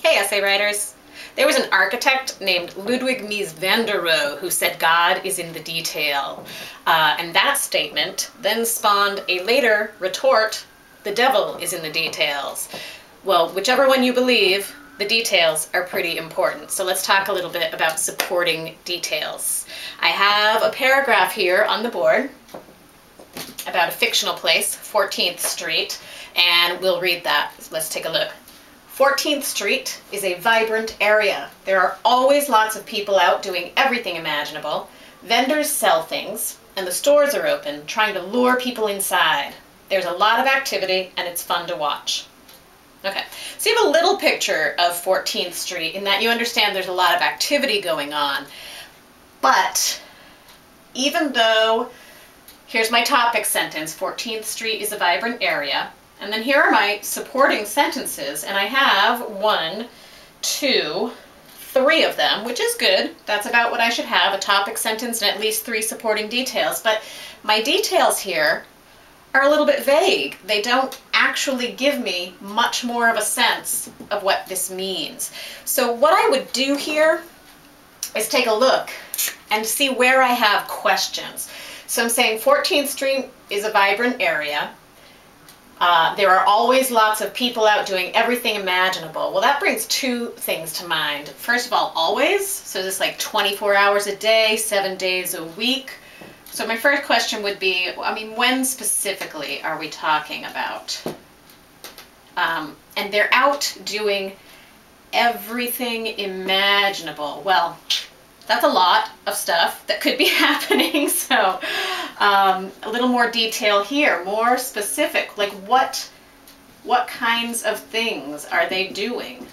Hey, essay writers. There was an architect named Ludwig Mies van der Rohe who said God is in the detail. And that statement then spawned a later retort, the devil is in the details. Well, whichever one you believe, the details are pretty important. So let's talk a little bit about supporting details. I have a paragraph here on the board about a fictional place, 14th Street, and we'll read that. Let's take a look. 14th Street is a vibrant area. There are always lots of people out doing everything imaginable. Vendors sell things, and the stores are open, trying to lure people inside. There's a lot of activity, and it's fun to watch. Okay, so you have a little picture of 14th Street in that you understand there's a lot of activity going on. But even though, here's my topic sentence, 14th Street is a vibrant area, and then here are my supporting sentences, and I have 1, 2, 3 of them, which is good. That's about what I should have, a topic sentence and at least 3 supporting details. But my details here are a little bit vague. They don't actually give me much more of a sense of what this means. So what I would do here is take a look and see where I have questions. So I'm saying 14th Street is a vibrant area. There are always lots of people out doing everything imaginable. Well, that brings 2 things to mind. First of all, always. So is this like 24 hours a day, 7 days a week? So my first question would be, I mean, when specifically are we talking about? And they're out doing everything imaginable. Well, that's a lot of stuff that could be happening, so a little more detail here, more specific, like what kinds of things are they doing?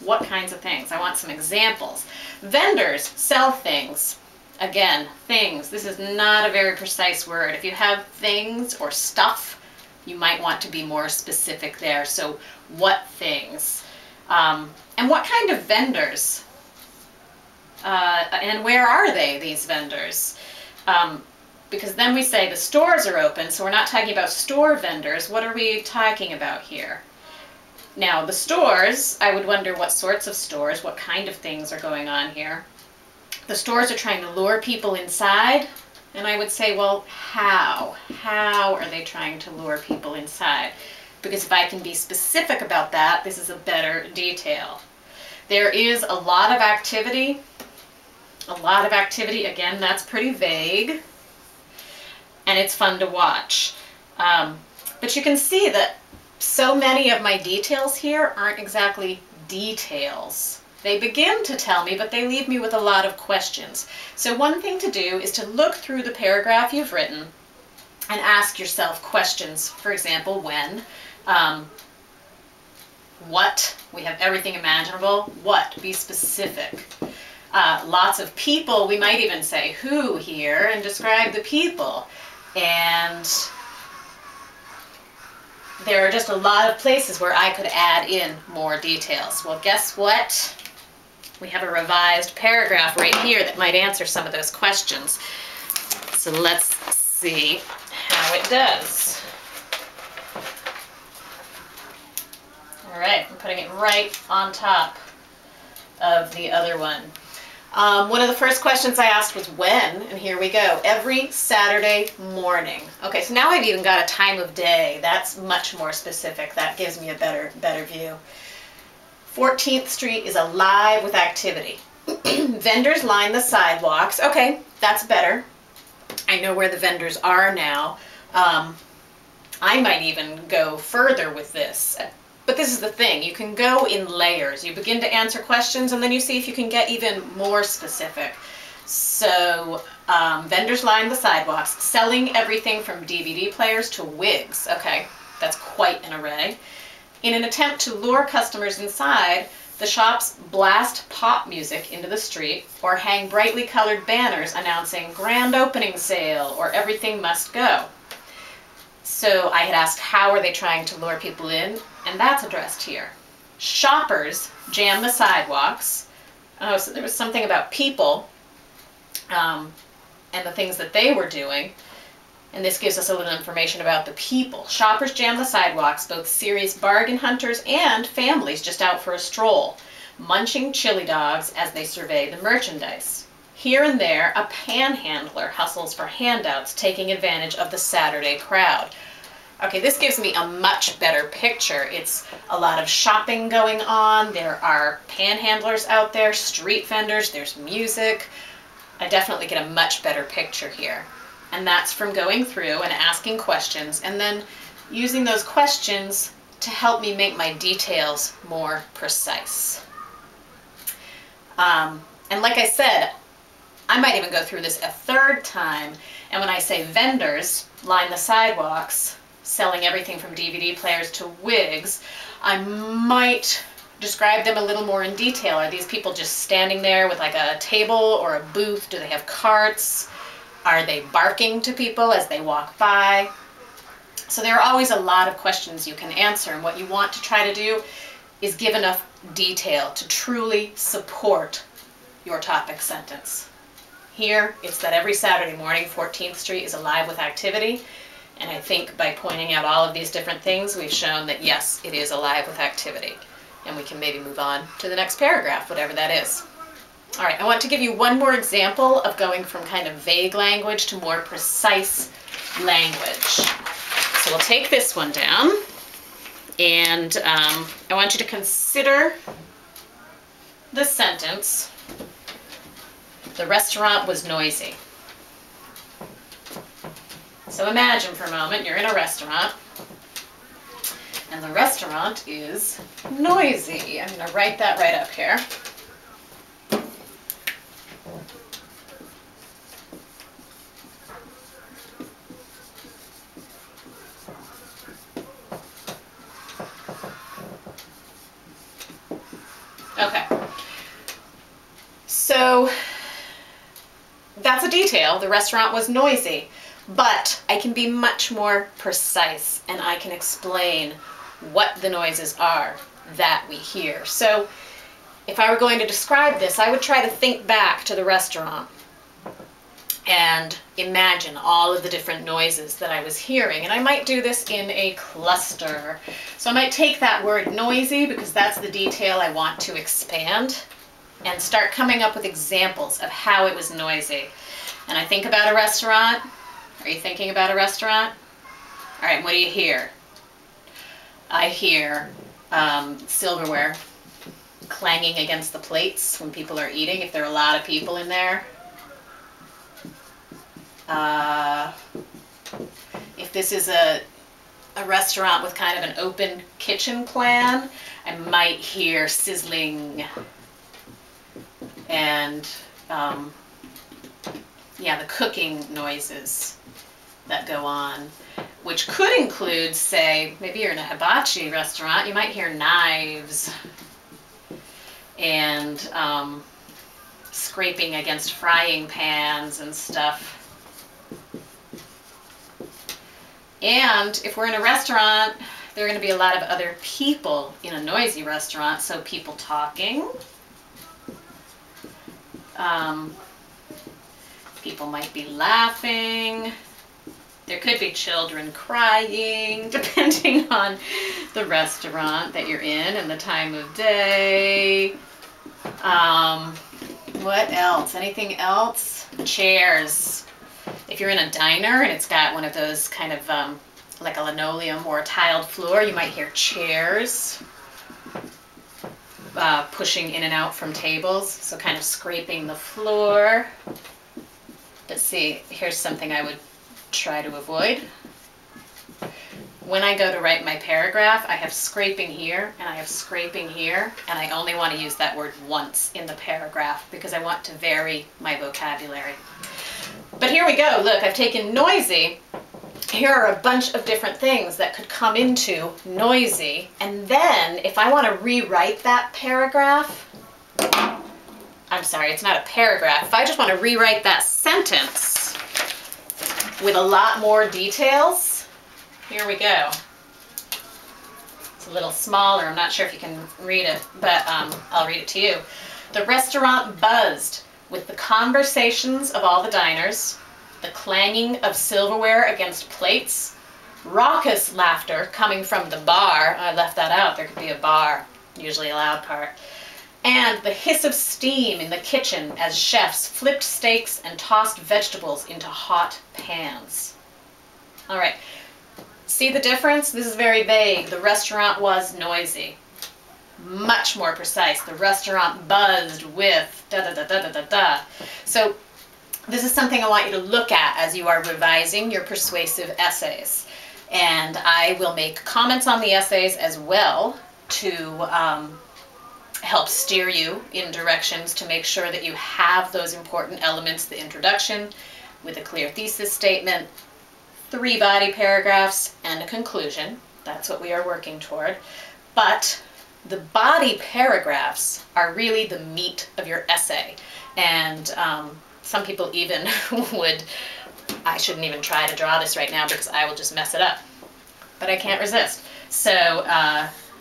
What kinds of things? I want some examples. Vendors sell things. Again, things. This is not a very precise word. If you have things or stuff, you might want to be more specific there. So what things? And what kind of vendors? And where are they, these vendors? Because then we say the stores are open, so we're not talking about store vendors. What are we talking about here? Now, the stores, I would wonder what sorts of stores, what kind of things are going on here. The stores are trying to lure people inside, and I would say, well, how? How are they trying to lure people inside? Because if I can be specific about that, this is a better detail. There is a lot of activity. A lot of activity, again, that's pretty vague, and it's fun to watch. But you can see that so many of my details here aren't exactly details. They begin to tell me, but they leave me with a lot of questions. So one thing to do is to look through the paragraph you've written and ask yourself questions. For example, when, what, we have everything imaginable, what, be specific. Lots of people, we might even say who here and describe the people. And there are just a lot of places where I could add in more details. Well, guess what? We have a revised paragraph right here that might answer some of those questions. So let's see how it does. All right, I'm putting it right on top of the other one. One of the first questions I asked was when, and here we go. Every Saturday morning. Okay, so now I've even got a time of day. That's much more specific. That gives me a better view. 14th Street is alive with activity. Vendors line the sidewalks. Okay, that's better. I know where the vendors are now. I might even go further with this. But this is the thing, you can go in layers. You begin to answer questions and then you see if you can get even more specific. So vendors line the sidewalks, selling everything from DVD players to wigs. Okay, that's quite an array. In an attempt to lure customers inside, the shops blast pop music into the street or hang brightly colored banners announcing grand opening sale or everything must go. So I had asked how are they trying to lure people in, and that's addressed here. Shoppers jam the sidewalks. Oh, so there was something about people and the things that they were doing. And this gives us a little information about the people. Shoppers jam the sidewalks, both serious bargain hunters and families just out for a stroll, munching chili dogs as they survey the merchandise. Here and there, a panhandler hustles for handouts, taking advantage of the Saturday crowd. Okay, this gives me a much better picture. It's a lot of shopping going on. There are panhandlers out there, street vendors, there's music. I definitely get a much better picture here. And that's from going through and asking questions and then using those questions to help me make my details more precise. And like I said, I might even go through this a third time. And when I say vendors line the sidewalks, selling everything from DVD players to wigs, I might describe them a little more in detail. Are these people just standing there with like a table or a booth? Do they have carts? Are they barking to people as they walk by? So there are always a lot of questions you can answer, and what you want to try to do is give enough detail to truly support your topic sentence. Here, it's that every Saturday morning 14th Street is alive with activity, and I think by pointing out all of these different things, we've shown that yes, it is alive with activity. And we can maybe move on to the next paragraph, whatever that is. All right, I want to give you one more example of going from kind of vague language to more precise language. So we'll take this one down, and I want you to consider the sentence, the restaurant was noisy. So imagine for a moment you're in a restaurant, and the restaurant is noisy. I'm going to write that right up here. Okay. So that's a detail. The restaurant was noisy. But I can be much more precise, and I can explain what the noises are that we hear. So if I were going to describe this, I would try to think back to the restaurant and imagine all of the different noises that I was hearing. And I might do this in a cluster. So I might take that word noisy, because that's the detail I want to expand, and start coming up with examples of how it was noisy. And I think about a restaurant. Are you thinking about a restaurant? All right, what do you hear? I hear silverware clanging against the plates when people are eating, if there are a lot of people in there. If this is a restaurant with kind of an open kitchen plan, I might hear sizzling and yeah, the cooking noises that go on, which could include, say, maybe you're in a hibachi restaurant, you might hear knives and scraping against frying pans and stuff. And if we're in a restaurant, there are going to be a lot of other people in a noisy restaurant, so people talking. People might be laughing. There could be children crying, depending on the restaurant that you're in and the time of day. What else? Anything else? Chairs. If you're in a diner and it's got one of those kind of like a linoleum or a tiled floor, you might hear chairs pushing in and out from tables, so kind of scraping the floor. Let's see, here's something I would try to avoid. When I go to write my paragraph, I have scraping here and I have scraping here, and I only want to use that word once in the paragraph because I want to vary my vocabulary. But here we go. Look, I've taken noisy. Here are a bunch of different things that could come into noisy, and then if I want to rewrite that paragraph, I'm sorry, it's not a paragraph. If I just want to rewrite that sentence with a lot more details, here we go. It's a little smaller. I'm not sure if you can read it, but I'll read it to you. The restaurant buzzed with the conversations of all the diners, the clanging of silverware against plates, raucous laughter coming from the bar. I left that out. There could be a bar, usually a loud part. And the hiss of steam in the kitchen as chefs flipped steaks and tossed vegetables into hot pans. All right, see the difference? This is very vague. The restaurant was noisy. Much more precise. The restaurant buzzed with da-da-da-da-da-da-da. So this is something I want you to look at as you are revising your persuasive essays. And I will make comments on the essays as well to help steer you in directions to make sure that you have those important elements, the introduction with a clear thesis statement, 3 body paragraphs, and a conclusion. That's what we are working toward. But the body paragraphs are really the meat of your essay. And some people even would, I shouldn't even try to draw this right now because I will just mess it up. But I can't resist. So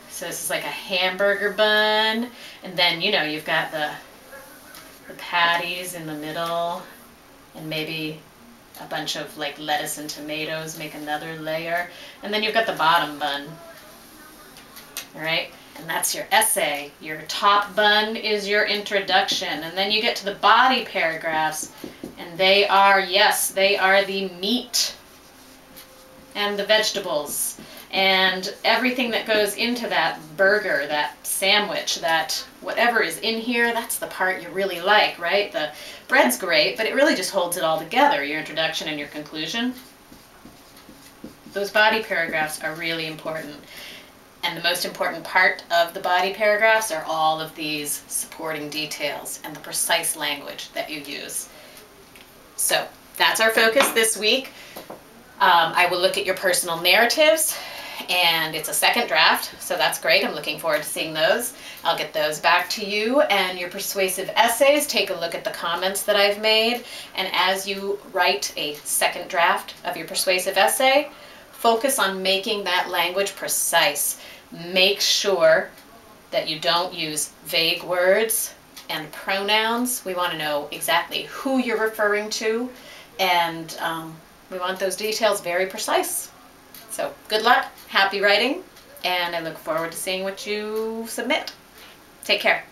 this is like a hamburger bun, and then, you know, you've got the patties in the middle, and maybe a bunch of like lettuce and tomatoes make another layer, and then you've got the bottom bun. All right, and that's your essay. Your top bun is your introduction, and then you get to the body paragraphs, and they are, yes, they are the meat and the vegetables and everything that goes into that burger, that sandwich, that whatever is in here. That's the part you really like, right? The bread's great, but it really just holds it all together, your introduction and your conclusion. Those body paragraphs are really important. And the most important part of the body paragraphs are all of these supporting details and the precise language that you use. So that's our focus this week. I will look at your personal narratives, and it's a second draft, so that's great. I'm looking forward to seeing those. I'll get those back to you. And your persuasive essays, take a look at the comments that I've made, and as you write a second draft of your persuasive essay, focus on making that language precise. Make sure that you don't use vague words and pronouns. We want to know exactly who you're referring to, and we want those details very precise. So good luck, happy writing, and I look forward to seeing what you submit. Take care.